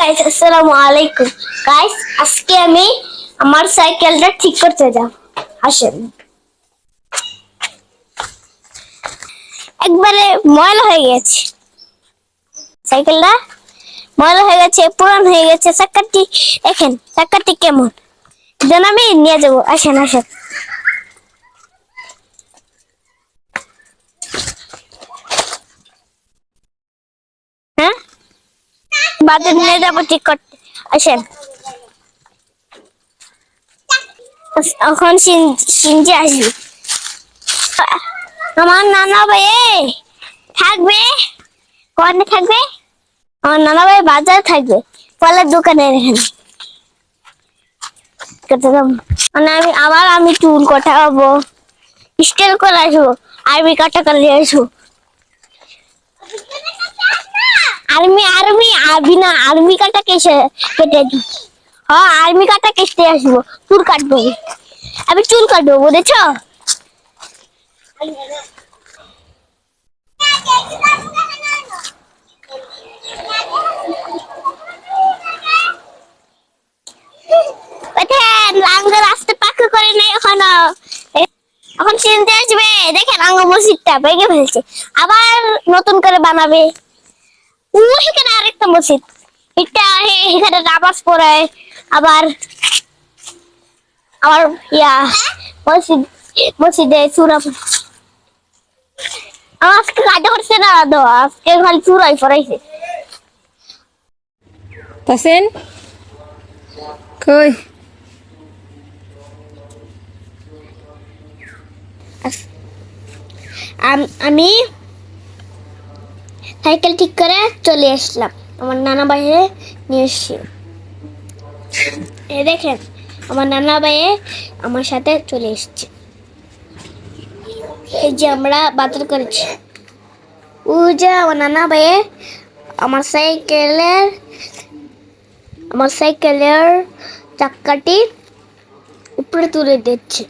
Guys আসসালামু আলাইকুম। Guys আজকে আমি আমার সাইকেলটা ঠিক করতে যাব। আসেন। একবারে ময়লা হয়ে গেছে সাইকেলটা, ময়লা হয়ে গেছে, পুরান হয়ে গেছে। চাকাটি দেখেন, চাকাটি কেমন, যেন আমি নিয়ে যাবো। আসেন আসেন। হ্যাঁ, বাজার নিয়ে যাবো ঠিক করতে। আসেন। এখন সিনজি আসবি। আমার নানা ভাই থাকবে, কোয়ানে থাকবে? আমার নানা ভাই বাজার থাকবে, ফলের দোকানে এখানে করতে যাবো। মানে আমি চুল কাটাবো, স্টাইল করে আসবো, আর্মি কাটা করে আসবো। আর্মি আর্মি আবি না, আর্মি কাটা কেসে কেটে দি। হ্যাঁ, আর্মি কাটা কেটে আসবো, চুল কাটবো। আমি চুল কাটবো, বুঝেছো? দেখেন আঙ্গ রাস্তা পাকা করে নাই এখনো। এখন চিনতে আসবে, দেখেন আঙ্গ মসজিদটা ভেঙে ফেলছে, আবার নতুন করে বানাবে। সেখানে আরেকটা মসজিদ, এটা এখানে নামাজ পড়ায়। আবার আবার ইয়া মসজিদ, মসজিদে চূড়া আজকে কাজে করছে না, তো আজকে খালি চূড়াই পড়াইছে। তাসেন কই? আমি সাইকেল ঠিক করে চলে আসলাম, আমার নানা ভাইয়ে নিয়ে এসছি। দেখেন আমার নানা ভাইয়ে আমার সাথে চলে এসছে। এই যে আমরা বাজার করেছি, ও যে আমার নানা ভাইয়ে আমার সাইকেলের চাক্কাটি উপরে তুলে দিচ্ছে।